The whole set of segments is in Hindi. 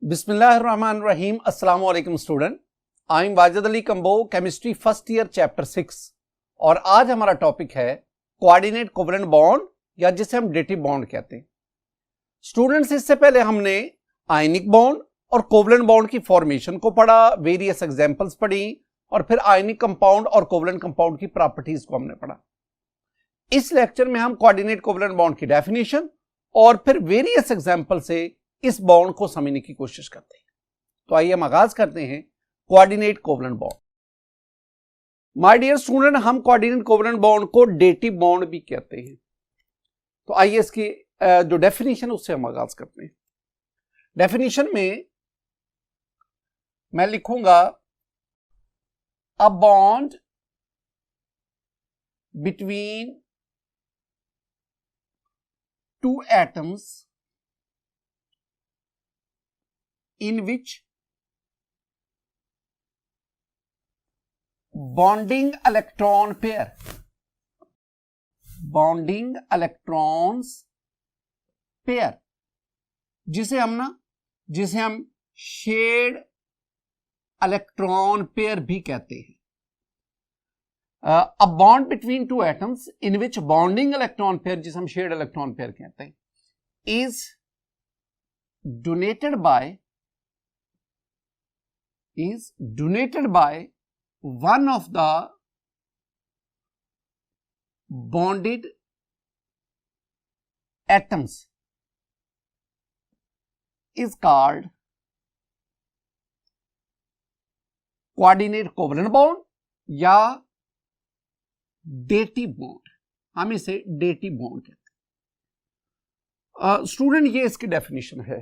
बिस्मिल्लाहिर्रहमानिर्रहीम। अस्सलाम वालेकुम student, I am Wajid Ali combo, chemistry first year chapter 6 और आज हमारा टॉपिक है कोऑर्डिनेट कोवेलेंट बॉन्ड या जिसे हम डेटिव बॉन्ड कहते हैं। स्टूडेंट्स, इससे पहले हमने आयनिक बॉन्ड और कोवेलेंट बॉन्ड की फॉर्मेशन को पढ़ा, वेरियस एग्जांपल्स पढ़ी और फिर आयनिक कंपाउंड और कोवेलेंट कंपाउंड की प्रॉपर्टीज को हमने पढ़ा। इस लेक्चर में हम कोऑर्डिनेट कोवेलेंट बॉन्ड की डेफिनेशन और फिर वेरियस एग्जांपल से इस बॉन्ड को समझने की कोशिश करते हैं। तो आइए हम आगाज करते हैं coordinate covalent bond. My dear student, हम कोऑर्डिनेट कोवेलेंट बॉन्ड को डेटिव बॉन्ड भी कहते हैं। तो आइए इसकी जो डेफिनेशन उससे हम आगाज करते हैं। डेफिनेशन में मैं लिखूंगा a bond between two atoms in which bonding electrons pair जिसे हम शेयर्ड इलेक्ट्रॉन पेयर भी कहते हैं। A bond between two atoms in which bonding electron pair जिसे हम शेयर्ड इलेक्ट्रॉन पेयर कहते हैं is donated by one of the bonded atoms is called coordinate covalent bond या डेटिव बॉन्ड। हम इसे डेटिव बॉन्ड कहते हैं। स्टूडेंट, ये इसकी डेफिनेशन है,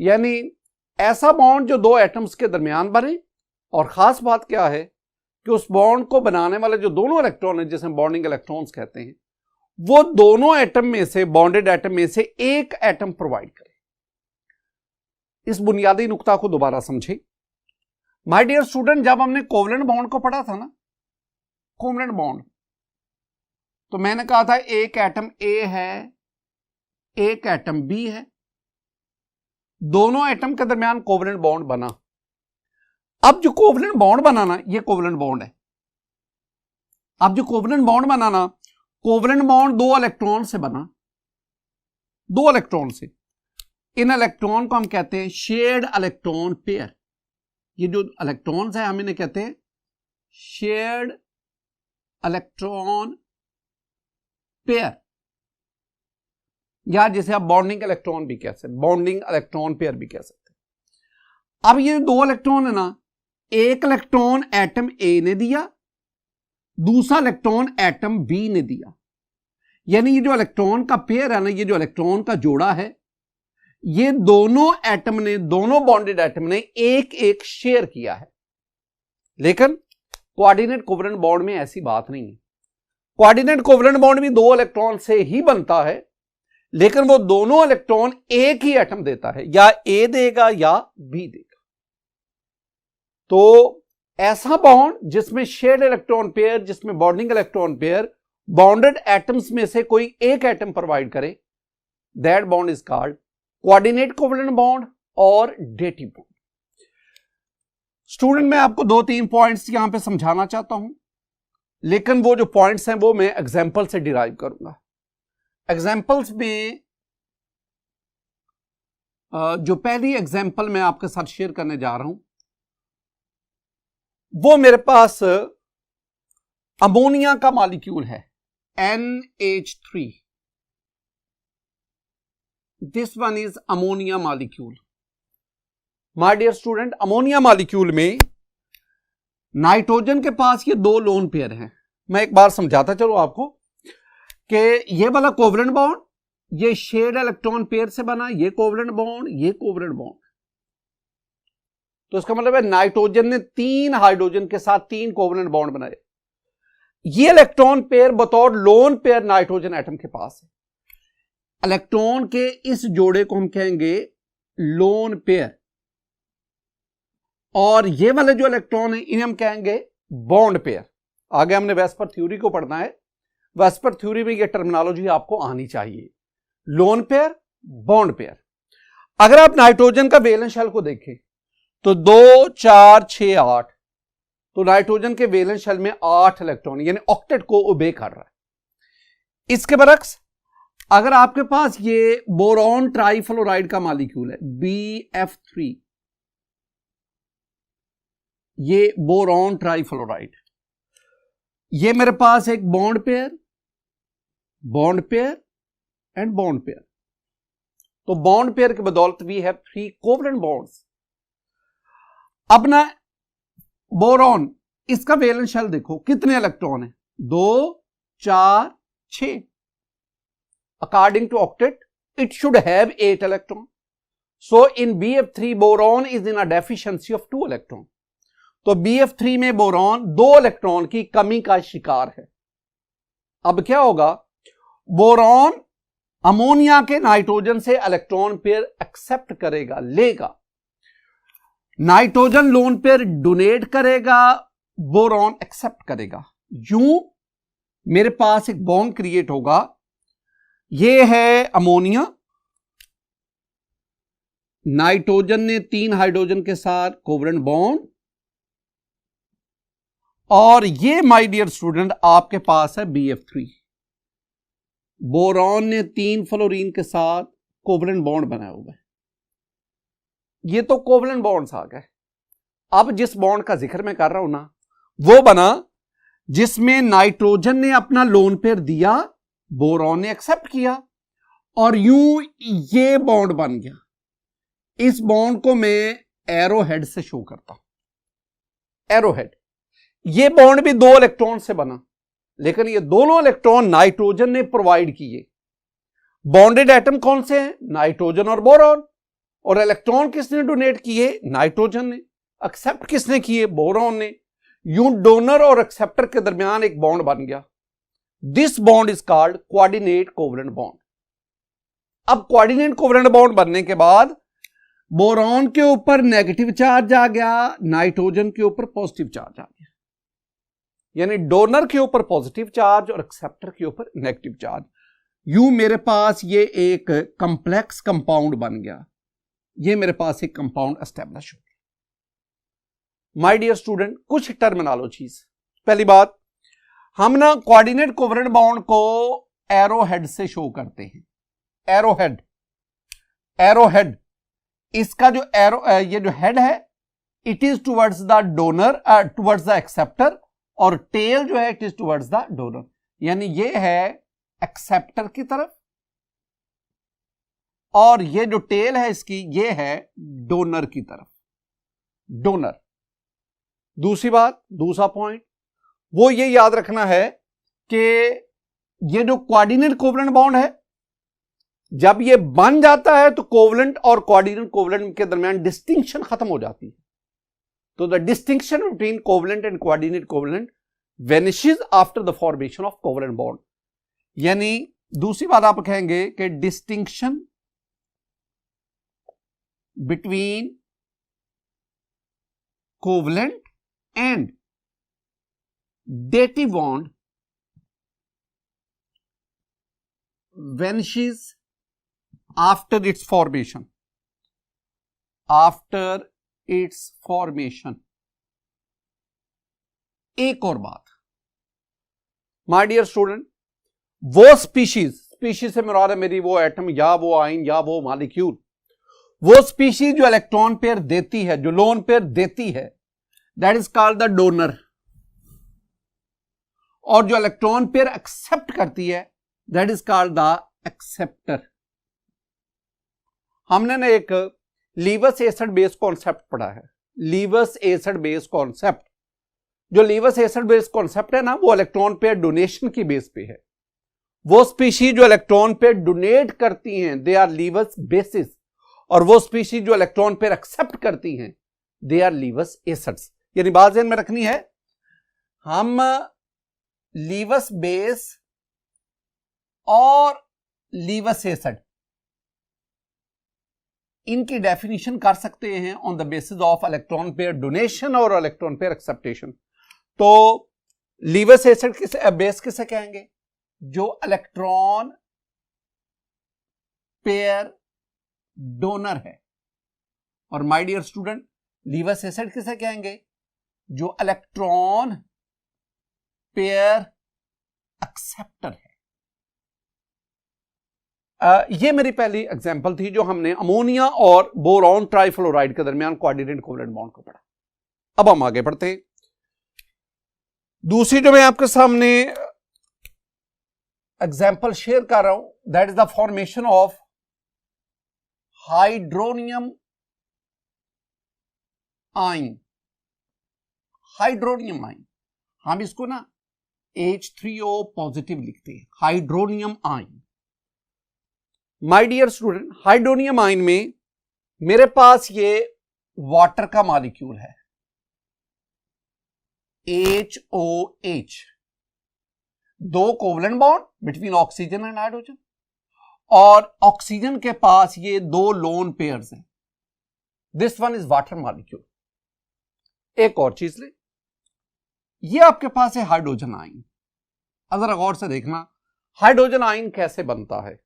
यानी ऐसा बॉन्ड जो दो एटम्स के दरमियान बने और खास बात क्या है कि उस बॉन्ड को बनाने वाले जो दोनों इलेक्ट्रॉन हैं जिसे हम बॉन्डिंग इलेक्ट्रॉन्स कहते हैं वो दोनों एटम में से, बॉन्डेड एटम में से एक एटम प्रोवाइड करे। इस बुनियादी नुक्ता को दोबारा समझे। माय डियर स्टूडेंट, जब हमने कोवेलेंट बॉन्ड को पढ़ा था ना, कोवेलेंट बॉन्ड, तो मैंने कहा था एक एटम ए है, एक एटम बी है, दोनों एटम के दरमियान कोवेलेंट बॉन्ड बना। अब जो कोवेलेंट बॉन्ड बनाना, ये कोवेलेंट बॉन्ड है। अब जो कोवेलेंट बॉन्ड बनाना, कोवेलेंट बॉन्ड दो इलेक्ट्रॉन से बना, दो इलेक्ट्रॉन से। इन इलेक्ट्रॉन को हम कहते हैं शेयर्ड इलेक्ट्रॉन पेयर। ये जो इलेक्ट्रॉन्स है हम इन्हें कहते हैं शेयर्ड इलेक्ट्रॉन पेयर या जिसे आप बॉन्डिंग इलेक्ट्रॉन भी कह सकते हैं, बॉन्डिंग इलेक्ट्रॉन पेयर भी कह सकते हैं। अब ये दो इलेक्ट्रॉन है ना, एक इलेक्ट्रॉन एटम ए ने दिया, दूसरा इलेक्ट्रॉन एटम बी ने दिया। यानी ये जो इलेक्ट्रॉन का पेयर है ना, ये जो इलेक्ट्रॉन का जोड़ा है, ये दोनों एटम ने, दोनों बॉन्डेड एटम ने एक एक शेयर किया है। लेकिन कोऑर्डिनेट कोवेलेंट बॉन्ड में ऐसी बात नहीं है। कोऑर्डिनेट कोवेलेंट बॉन्ड भी दो इलेक्ट्रॉन से ही बनता है, लेकिन वो दोनों इलेक्ट्रॉन एक ही एटम देता है, या ए देगा या बी देगा। तो ऐसा बॉन्ड जिसमें शेयर्ड इलेक्ट्रॉन पेयर, जिसमें bonding electron pair bonded atoms में से कोई एक एटम प्रोवाइड करे, that bond is called coordinate covalent bond और डेटिव बॉन्ड। स्टूडेंट, मैं आपको दो तीन पॉइंट्स यहां पे समझाना चाहता हूं, लेकिन वो जो पॉइंट्स हैं वो मैं एग्जाम्पल से डिराइव करूंगा। एग्जाम्पल्स में जो पहली एग्जाम्पल मैं आपके साथ शेयर करने जा रहा हूं वो मेरे पास अमोनिया का मॉलिक्यूल है NH3। This one is ammonia molecule. My dear student, ammonia molecule में नाइट्रोजन के पास ये दो लोन पेयर हैं। मैं एक बार समझाता चलो आपको कि ये वाला कोवेलेंट बॉन्ड ये शेयर्ड इलेक्ट्रॉन पेयर से बना, ये कोवेलेंट बॉन्ड, ये कोवेलेंट बॉन्ड। तो इसका मतलब है नाइट्रोजन ने तीन हाइड्रोजन के साथ तीन कोवेलेंट बॉन्ड बनाए। ये इलेक्ट्रॉन पेयर बतौर लोन पेयर नाइट्रोजन एटम के पास है। इलेक्ट्रॉन के इस जोड़े को हम कहेंगे लोन पेयर, और ये वाले जो इलेक्ट्रॉन है इन्हें हम कहेंगे बॉन्ड पेयर। आगे हमने वेस्पर थ्योरी को पढ़ना है, वेस्पर थ्योरी में ये टर्मिनोलॉजी आपको आनी चाहिए, लोन पेयर, बॉन्ड पेयर। अगर आप नाइट्रोजन का वैलेंस शेल को देखें तो 2 4 6 8, तो नाइट्रोजन के वैलेंस शेल में 8 इलेक्ट्रॉन यानी ऑक्टेट को ओबे कर रहा है। इसके बरक्स अगर आपके पास ये बोरॉन ट्राइफ्लोराइड का मॉलिक्यूल है BF3, ये बोरॉन ट्राइफ्लोराइड, ये मेरे पास एक bond pair and bond pair, तो बॉन्ड पेयर की बदौलत वी हैव 3 कोवलेंट बॉन्ड्स। अब ना बोरॉन, इसका वैलेंस शेल देखो कितने इलेक्ट्रॉन है, 2 4 6। According to octet it should have 8 electron, so in BF3 boron is in a deficiency of 2 electron. तो BF3 में बोरॉन 2 इलेक्ट्रॉन की कमी का शिकार है। अब क्या होगा, बोरॉन अमोनिया के नाइट्रोजन से इलेक्ट्रॉन पेयर एक्सेप्ट करेगा, लेगा, नाइट्रोजन लोन पेयर डोनेट करेगा, बोरॉन एक्सेप्ट करेगा। यूं मेरे पास एक बॉन्ड क्रिएट होगा, ये है अमोनिया, नाइट्रोजन ने 3 हाइड्रोजन के साथ कोवलेंट बॉन्ड, और ये माय डियर स्टूडेंट आपके पास है BF3, बोरॉन ने 3 फ्लोरीन के साथ कोवलेंट बॉन्ड बनाया हुआ है। ये तो कोवलेंट बॉन्ड्स आ गए। अब जिस बॉन्ड का जिक्र मैं कर रहा हूं ना, वो बना जिसमें नाइट्रोजन ने अपना लोन पेयर दिया, बोरॉन ने एक्सेप्ट किया, और यूं ये बॉन्ड बन गया। इस बॉन्ड को मैं एरो हेड से शो करता हूं। एरो हेड, ये बॉन्ड भी 2 इलेक्ट्रॉन से बना, लेकिन ये दोनों इलेक्ट्रॉन नाइट्रोजन ने प्रोवाइड किए। बॉन्डेड एटम कौन से हैं, नाइट्रोजन और बोरॉन, और इलेक्ट्रॉन किसने डोनेट किए, नाइट्रोजन ने, एक्सेप्ट किसने किए, बोरॉन ने। यूं डोनर और एक्सेप्टर के दरमियान एक बॉन्ड बन गया। This bond is called coordinate covalent bond. अब कोऑर्डिनेट कोवलेंट बॉन्ड बनने के बाद बोरॉन के ऊपर नेगेटिव चार्ज आ गया, नाइट्रोजन के ऊपर पॉजिटिव चार्ज आ गया, यानी डोनर के ऊपर पॉजिटिव चार्ज और एक्सेप्टर के ऊपर नेगेटिव चार्ज। यूं मेरे पास ये एक कंप्लेक्स कंपाउंड बन गया, ये मेरे पास एक कंपाउंड एस्टेब्लिश हो गया। माय डियर स्टूडेंट, कुछ टर्मिनोलॉजीज। पहली बात, हम ना कोऑर्डिनेट कोवलेंट बॉन्ड को एरो हेड से शो करते हैं। एरो हेड, एरो हेड, इसका जो एरो, ये जो हेड है, it is towards the donor, towards the acceptor, और टेल जो है it is towards the donor, यानी ये है एक्सेप्टर की तरफ, और ये जो टेल है इसकी, ये है डोनर की तरफ, डोनर। दूसरी बात, दूसरा पॉइंट, वो ये याद रखना है कि ये जो कोऑर्डिनेट कोवलेंट बॉन्ड है, जब ये बन जाता है तो कोवलेंट और कोऑर्डिनेट कोवलेंट के दरमियान डिस्टिंक्शन खत्म हो जाती है। तो the distinction between covalent and coordinate covalent vanishes after the formation of covalent bond. यानी दूसरी बात आप कहेंगे कि distinction between covalent and dative bond vanishes after its formation. After its formation. एक और बात, माय डियर स्टूडेंट, वो स्पीशीज से मुराद है मेरी वो एटम या वो आयन या वो मॉलिक्यूल, वो स्पीशीज जो इलेक्ट्रॉन पेयर देती है, जो लोन पेयर देती है, that is called the donor, और जो इलेक्ट्रॉन पेयर एक्सेप्ट करती है that is called the acceptor. हमने ना एक लीवस एसिड बेस कॉन्सेप्ट पढ़ा है, लीवस एसिड बेस कॉन्सेप्ट। जो लीवस एसिड बेस कॉन्सेप्ट है ना, वो इलेक्ट्रॉन पेयर डोनेशन की बेस पे है। वो स्पीशीज जो इलेक्ट्रॉन पेयर डोनेट करती हैं दे आर लीवस बेसिस, और वो स्पीशीज जो इलेक्ट्रॉन पेयर एक्सेप्ट करती हैं दे आर लीवस एसिड्स। यानी बात ध्यान में रखनी है, हम लीवस बेस और लीवस एसिड इनकी डेफिनेशन कर सकते हैं on the basis of electron pair donation और इलेक्ट्रॉन पेयर एक्सेप्टेशन। तो लीवस एसिड किसे बेस किसे कहेंगे, जो इलेक्ट्रॉन पेयर डोनर है। और माय डियर स्टूडेंट, लीवियस एसिड किसे कहेंगे? जो इलेक्ट्रॉन पेयर एक्सेप्टर है। ये मेरी पहली एग्जांपल थी जो हमने अमोनिया और बोरॉन ट्राइफ्लोराइड के दरमियान कोऑर्डिनेट कोवेलेंट बॉन्ड को पढ़ा। अब हम आगे बढ़ते हैं। दूसरी जो मैं आपके सामने एग्जांपल शेयर कर रहा हूं, that is the formation of hydronium ion. Hydronium ion, हम इसको ना H3O पॉजिटिव लिखते हैं, hydronium ion. My dear student, hydronium ion में मेरे पास ये वाटर का मॉलिक्यूल है HOH, दो covalent bond between oxygen and hydrogen, और ऑक्सीजन के पास ये दो लोन पेयर्स हैं। This one is water molecule. एक और चीज ले, ये आपके पास है हाइड्रोजन आयन। अगर गौर से देखना हाइड्रोजन आयन कैसे बनता है,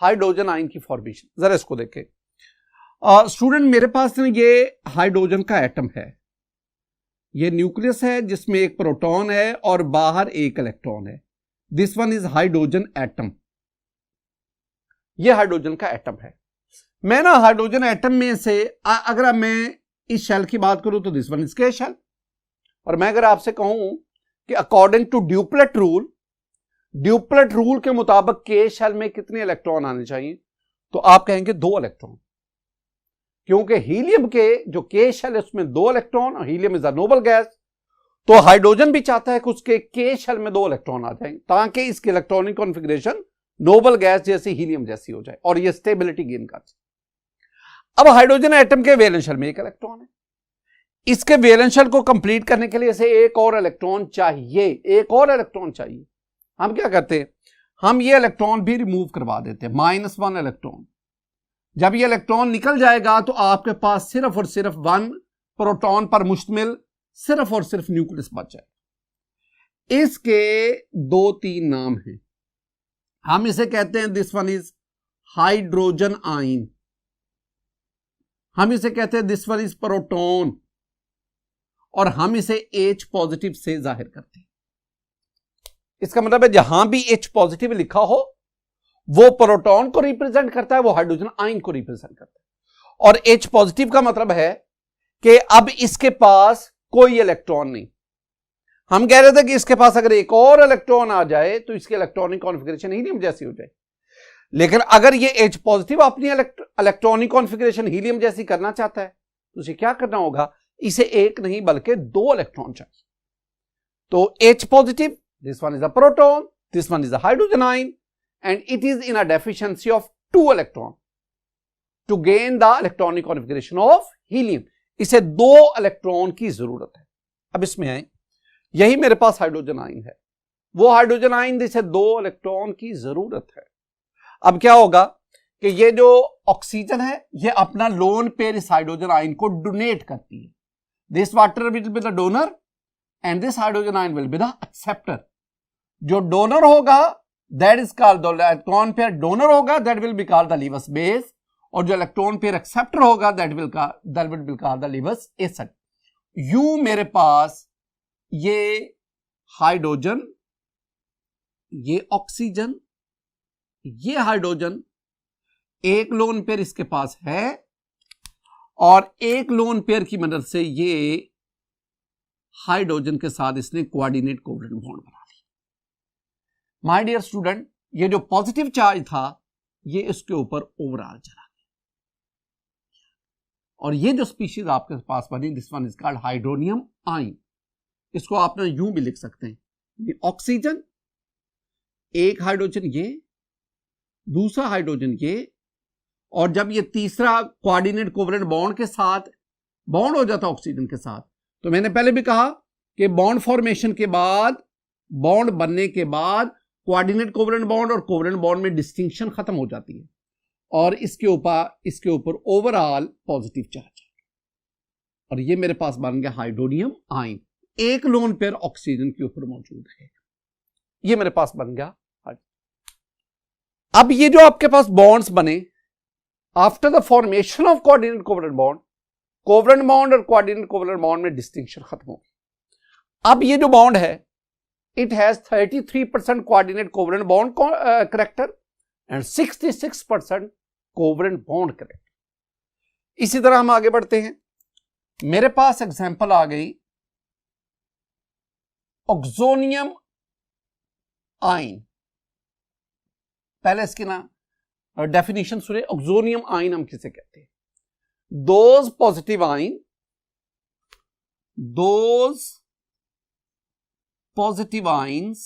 हाइड्रोजन आयन की फॉर्मेशन जरा इसको देखें। स्टूडेंट, मेरे पास ये हाइड्रोजन का एटम है, ये न्यूक्लियस है जिसमें एक प्रोटॉन है और बाहर एक इलेक्ट्रॉन है। This one is hydrogen atom. ये हाइड्रोजन का एटम है। मैं ना हाइड्रोजन एटम में से अगर मैं इस शेल की बात करूं तो दिस वन इज के शेल। और मैं अगर आपसे कहूं कि अकॉर्डिंग टू ड्यूप्लेट रूल के मुताबिक के शेल में कितने इलेक्ट्रॉन आने चाहिए, तो आप कहेंगे 2 इलेक्ट्रॉन, क्योंकि हीलियम के जो के शेल है उसमें 2 इलेक्ट्रॉन, और helium is a noble gas. तो हाइड्रोजन भी चाहता है कि उसके के शेल में 2 इलेक्ट्रॉन आ जाएं ताकि इसकी इलेक्ट्रॉनिक कॉन्फ़िगरेशन नोबल गैस जैसी, हीलियम जैसी हो जाए और ये स्टेबिलिटी गेन कर जाए। अब हाइड्रोजन एटम के वैलेंस शेल में 1 इलेक्ट्रॉन है। इसके वैलेंस शेल को कंप्लीट करने के लिए इसे एक और इलेक्ट्रॉन चाहिए, एक और इलेक्ट्रॉन चाहिए। हम क्या करते हैं, हम ये इलेक्ट्रॉन भी रिमूव करवा देते हैं, -1 इलेक्ट्रॉन। जब ये इलेक्ट्रॉन निकल जाएगा तो आपके पास सिर्फ और सिर्फ 1 प्रोटॉन पर मुश्तमिल सिर्फ और सिर्फ न्यूक्लियस बच जाए। इसके 2-3 नाम हैं। हम इसे कहते हैं this one is hydrogen ion, हम इसे कहते हैं दिस वन इज प्रोटॉन, और हम इसे H पॉजिटिव से जाहिर करते हैं। इसका मतलब है जहां भी H पॉजिटिव लिखा हो वो प्रोटॉन को रिप्रेजेंट करता है, वो हाइड्रोजन आयन को रिप्रेजेंट करता है। और H पॉजिटिव का मतलब है कि अब इसके पास कोई इलेक्ट्रॉन नहीं। हम कह रहे थे कि इसके पास अगर एक और इलेक्ट्रॉन आ जाए तो इसकी इलेक्ट्रॉनिक कॉन्फ़िगरेशन हीलियम जैसी हो जाए, लेकिन अगर ये H पॉजिटिव अपनी इलेक्ट्रॉनिक कॉन्फ़िगरेशन हीलियम जैसी करना चाहता है तो उसे क्या करना होगा, इसे एक नहीं बल्कि 2 इलेक्ट्रॉन चाहिए। तो H positive, this one is a proton, this one is a hydrogen ion, and it is in a deficiency of 2 electron to gain the electronic configuration of helium. इसे 2 इलेक्ट्रॉन की जरूरत है। अब इसमें आए, यही मेरे पास हाइड्रोजन आयन है, वो हाइड्रोजन आयन जिसे 2 इलेक्ट्रॉन की जरूरत है। अब क्या होगा कि ये जो ऑक्सीजन है ये अपना लोन पेयर इस हाइड्रोजन आयन को डोनेट करती है। This water will be the donor and this hydrogen ion will be the acceptor. जो डोनर होगा that is called the electron pair donor होगा, that will be called the Lewis base, और जो इलेक्ट्रॉन पेयर एक्सेप्टर होगा that will be called the Lewis acid. You मेरे पास ये हाइड्रोजन, ये ऑक्सीजन, ये हाइड्रोजन, एक लोन पेयर इसके पास है, और एक लोन पेयर की मदद से ये हाइड्रोजन के साथ इसने कोऑर्डिनेट कोवेलेंट बॉन्ड बना लिया। माय डियर स्टूडेंट, ये जो पॉजिटिव चार्ज था ये इसके ऊपर ओवरऑल चला गया, और ये जो स्पीशीज आपके पास बनी this one is called hydronium ion. इसको आप ना यूं भी लिख सकते हैं, ये ऑक्सीजन, एक हाइड्रोजन ये, दूसरा हाइड्रोजन ये, और जब ये तीसरा कोऑर्डिनेट कोवेलेंट बॉन्ड के साथ बॉन्ड हो जाता ऑक्सीजन के साथ, तो मैंने पहले भी कहा कि बॉन्ड फॉर्मेशन के बाद, बॉन्ड बनने के बाद कोऑर्डिनेट कोवेलेंट बॉन्ड और कोवेलेंट बॉन्ड में डिस्टिंक्शन खत्म हो जाती है, और इसके ऊपर ओवरऑल पॉजिटिव चार्ज है, और ये मेरे पास बन गया हाइड्रोनियम आयन। एक लोन पेयर ऑक्सीजन के ऊपर मौजूद है, ये मेरे पास बन गया। अब ये जो आपके पास बॉन्ड्स बने, after the formation of coordinate covalent bond और कोऑर्डिनेट कोवलेंट बॉन्ड में डिस्टिंक्शन खत्म हो गई। अब ये जो बॉन्ड है it has 33% coordinate covalent bond character and 66% covalent bond character. इसी तरह हम आगे बढ़ते हैं। मेरे पास एग्जांपल आ गई ऑक्सोनियम आइन। पहले इसकी ना डेफिनेशन सुने। ऑक्सोनियम आइन हम किसे कहते हैं? Those positive ion, those positive ions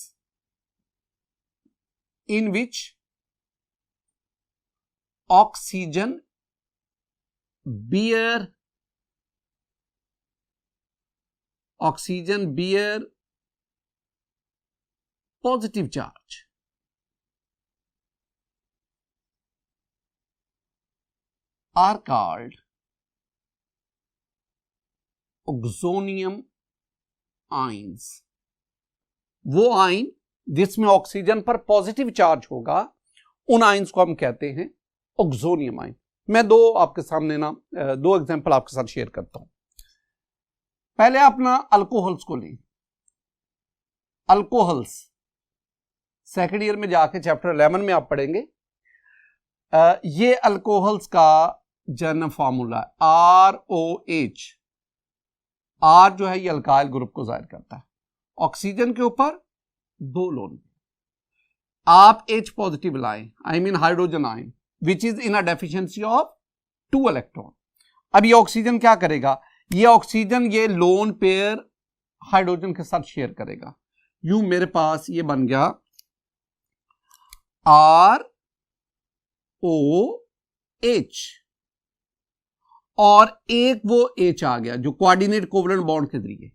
in which oxygen bear positive charge are called oxonium ions। वो आइन जिसमें ऑक्सीजन पर पॉजिटिव चार्ज होगा उन आइंस को हम कहते हैं ऑक्सोनियम आइन। मैं आपके सामने ना दो एग्जांपल आपके साथ शेयर करता हूं। पहले आप ना अल्कोहल्स को लें। अल्कोहल्स सेकेंड ईयर में जाके चैप्टर 11 में आप पढ़ेंगे। ये अल्कोहल्स का जर्नल फॉर्मूला ROH। R जो है ये अल्काइल ग्रुप को जाहिर करता है। ऑक्सीजन के ऊपर 2 लोन। आप H पॉजिटिव लाएं, I mean hydrogen ion which is in a deficiency of 2 electron. अब ये ऑक्सीजन क्या करेगा? ये ऑक्सीजन ये लोन पेयर हाइड्रोजन के साथ शेयर करेगा। यूं मेरे पास ये बन गया ROH और एक वो H आ गया जो कोऑर्डिनेट कोवलेंट बॉन्ड के जरिए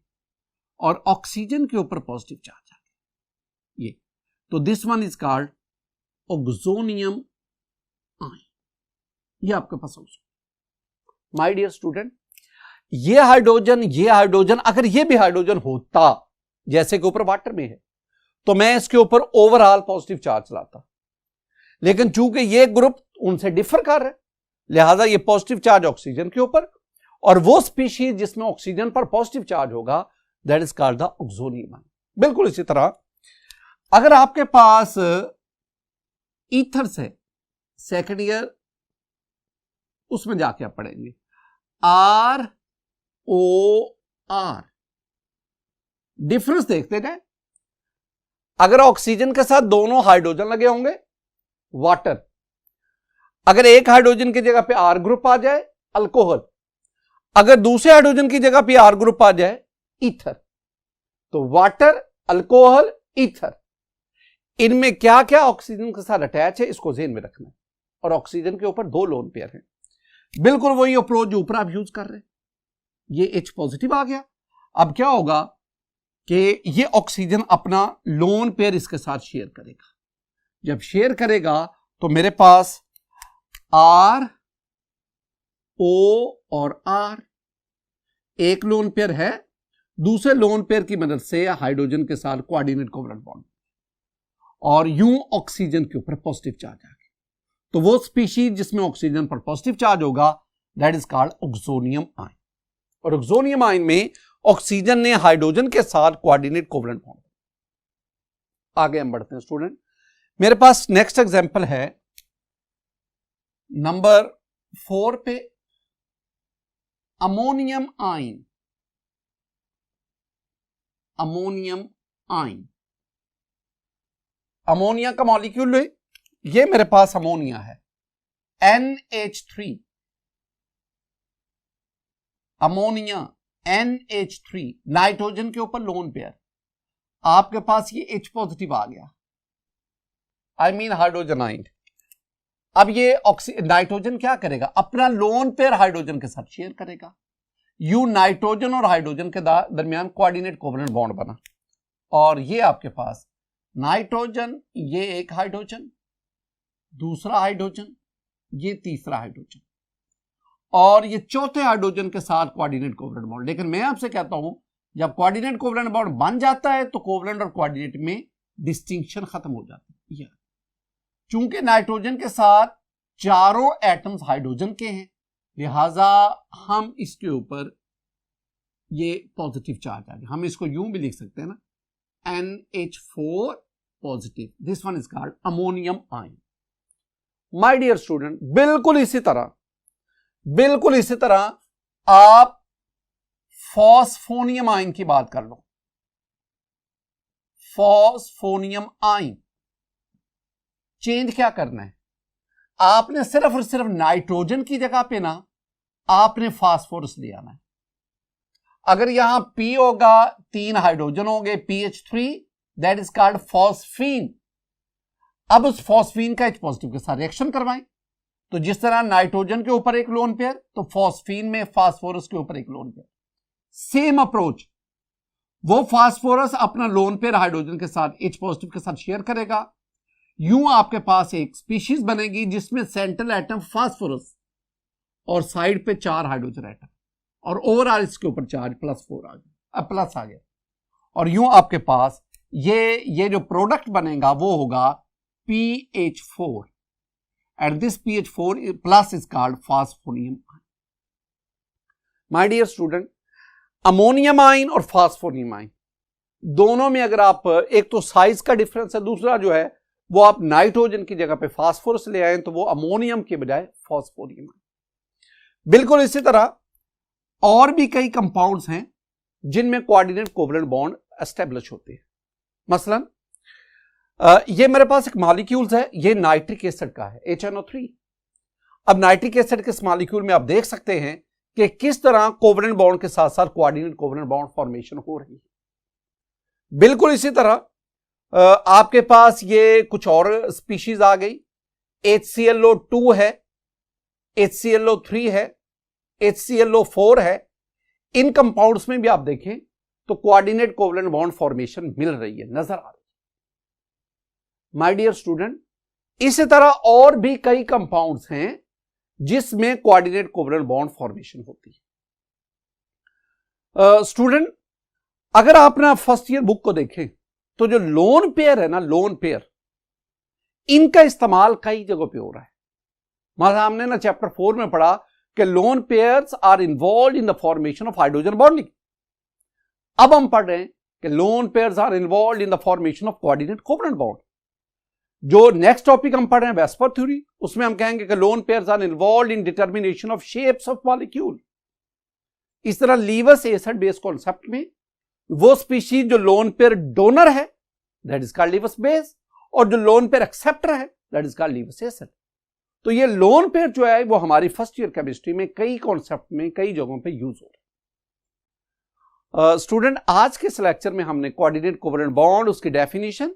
और ऑक्सीजन के ऊपर पॉजिटिव चार्ज आ गया ये। तो this one is called oxonium आइन। ये आपके पास माय डियर स्टूडेंट, ये हाइड्रोजन अगर ये भी हाइड्रोजन होता जैसे कि ऊपर वाटर में है तो मैं इसके ऊपर ओवरऑल पॉजिटिव चार्ज लाता, लेकिन चूंकि ये ग्रुप उनसे डिफर कर रहा है लिहाजा ये पॉजिटिव चार्ज ऑक्सीजन के ऊपर और वो स्पीशीज जिसमें ऑक्सीजन पर पॉजिटिव चार्ज होगा that is called the oxonium आइन। बिल्कुल इसी तरह अगर आपके पास ईथर्स है सेकेंड ईयर उसमें जाके आप पढ़ेंगे ROR। डिफरेंस देखते जाए। अगर ऑक्सीजन के साथ दोनों हाइड्रोजन लगे होंगे वाटर, अगर एक हाइड्रोजन की जगह पे R ग्रुप आ जाए अल्कोहल, अगर दूसरे हाइड्रोजन की जगह पे R ग्रुप आ जाए ईथर। तो वाटर, अल्कोहल, ईथर, इनमें क्या क्या ऑक्सीजन के साथ अटैच है इसको ध्यान में रखना है। और ऑक्सीजन के ऊपर 2 लोन पेयर हैं। बिल्कुल वही अप्रोच जो ऊपर आप यूज कर रहे हैं। ये H पॉजिटिव आ गया। अब क्या होगा कि ये ऑक्सीजन अपना लोन पेयर इसके साथ शेयर करेगा। जब शेयर करेगा तो मेरे पास RO और R एक लोन पेयर है, दूसरे लोन पेयर की मदद से हाइड्रोजन के साथ कोऑर्डिनेट कोवलेंट बॉन्ड और यूं ऑक्सीजन के ऊपर पॉजिटिव चार्ज आ गया। तो वो स्पीशीज जिसमें ऑक्सीजन पर पॉजिटिव चार्ज होगा दैट इज कॉल्ड ऑक्सोनियम आइन। और ऑक्सोनियम आइन में ऑक्सीजन ने हाइड्रोजन के साथ कोऑर्डिनेट कोवलेंट बॉन्ड। आगे हम बढ़ते हैं स्टूडेंट। मेरे पास नेक्स्ट एग्जांपल है नंबर 4 पे अमोनियम आइन। अमोनियम आइन, अमोनिया का मॉलिक्यूल है। ये मेरे पास अमोनिया है NH3। अमोनिया NH3 नाइट्रोजन के ऊपर लोन पेयर। आपके पास ये H पॉजिटिव आ गया, आई मीन हाइड्रोजन आइन। अब ये नाइट्रोजन क्या करेगा? अपना लोन पेयर हाइड्रोजन के साथ शेयर करेगा। यू नाइट्रोजन और हाइड्रोजन के दरमियान कोऑर्डिनेट कोवलेंट बॉन्ड बना और ये आपके पास नाइट्रोजन, ये एक हाइड्रोजन, दूसरा हाइड्रोजन, ये तीसरा हाइड्रोजन और ये चौथे हाइड्रोजन के साथ कोऑर्डिनेट कोवलेंट बॉन्ड। लेकिन मैं आपसे कहता हूं जब कोऑर्डिनेट कोवलेंट बॉन्ड बन जाता है तो कोवलेंट और कोऑर्डिनेट में डिस्टिंक्शन खत्म हो जाती है। चूंकि नाइट्रोजन के साथ चारों एटम्स हाइड्रोजन के हैं, लिहाजा हम इसके ऊपर ये पॉजिटिव चार्ज आ गया। हम इसको यूं भी लिख सकते हैं ना, NH4 positive, this one is called ammonium ion. My dear student, बिल्कुल इसी तरह आप फॉस्फोनियम आयन की बात कर लो। फॉस्फोनियम आयन चेंज क्या करना है, आपने सिर्फ और सिर्फ नाइट्रोजन की जगह पे ना आपने फास्फोरस ले आना है। अगर यहां P होगा, 3 हाइड्रोजन होंगे, PH3, that is called phosphine. अब उस फॉस्फीन का H पॉजिटिव के साथ रिएक्शन करवाएं, तो जिस तरह नाइट्रोजन के ऊपर एक लोन पेयर, तो फॉस्फीन में फास्फोरस के ऊपर एक लोन पेयर। सेम अप्रोच, वो फास्फोरस अपना लोन पेयर हाइड्रोजन के साथ H पॉजिटिव के साथ शेयर करेगा। यूं आपके पास एक स्पीशीज बनेगी जिसमें सेंट्रल एटम फास्फोरस और साइड पे 4 हाइड्रोजन एटम, और ओवरऑल इसके ऊपर चार्ज +4 आ गया, प्लस आ गया। और यूं आपके पास ये जो प्रोडक्ट बनेगा वो होगा PH4, and this PH4 plus is called phosphonium ion. My dear student, ammonium ion और फास्फोनियम आयन दोनों में अगर आप, एक तो साइज का डिफरेंस है, दूसरा जो है वो आप नाइट्रोजन की जगह पे फास्फोरस ले आए तो वो अमोनियम के बजाय फास्फोनियम आयन। बिल्कुल इसी तरह और भी कई कंपाउंड्स हैं जिनमें कोऑर्डिनेट कोवलेंट बॉन्ड एस्टेब्लिश होते हैं। मसलन ये मेरे पास एक मॉलिक्यूल्स है, ये नाइट्रिक एसिड का है, HNO3। अब नाइट्रिक एसिड के इस मॉलिक्यूल में आप देख सकते हैं कि किस तरह कोवलेंट बॉन्ड के साथ साथ कोऑर्डिनेट कोवलेंट बॉन्ड फॉर्मेशन हो रही है। बिल्कुल इसी तरह आपके पास ये कुछ और स्पीशीज आ गई, HClO2 है, HClO3 है, HClO4 है। इन कंपाउंड्स में भी आप देखें तो कोऑर्डिनेट कोवलेंट बॉन्ड फॉर्मेशन मिल रही है, नजर आ रही है। माय डियर स्टूडेंट, इसी तरह और भी कई कंपाउंड्स हैं जिसमें कोऑर्डिनेट कोवलेंट बॉन्ड फॉर्मेशन होती है। स्टूडेंट, अगर आप ना फर्स्ट ईयर बुक को देखें तो जो लोन पेयर है ना, लोन पेयर, इनका इस्तेमाल कई जगहों पे हो रहा है। मतलब हमने ना चैप्टर 4 में पढ़ा कि lone pairs are involve in the formation of hydrogen bonding. अब हम पढ़ रहे हैं कि lone pairs are involve in the formation of coordinate covalent bond. जो नेक्स्ट टॉपिक हम पढ़ रहे हैं वेस्पर थ्योरी, उसमें हम कहेंगे कि lone pairs are involve in determination of shapes of molecule. इस तरह लीवस एसिड बेस कॉन्सेप्ट में वो स्पीशीज जो लोन पेयर डोनर है दैट इज कॉल्ड लीवस बेस, और जो लोन पेयर एक्सेप्टर है दैट इज कॉल्ड लीवस एसिड। तो ये लोन पेयर जो है वो हमारी फर्स्ट ईयर केमिस्ट्री में कई कॉन्सेप्ट में कई जगहों पे यूज हो रहा है। स्टूडेंट, आज के इस लेक्चर में हमने कोऑर्डिनेट कोवलेंट बॉन्ड, उसकी डेफिनेशन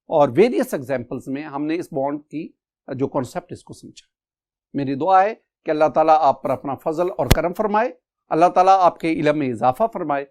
और वेरियस एग्जांपल्स में हमने इस बॉन्ड की जो कॉन्सेप्ट इसको समझा। मेरी दुआ है कि अल्लाह ताला आप पर अपना फजल और करम फरमाए, अल्लाह ताला आपके इल्म में इजाफा फरमाए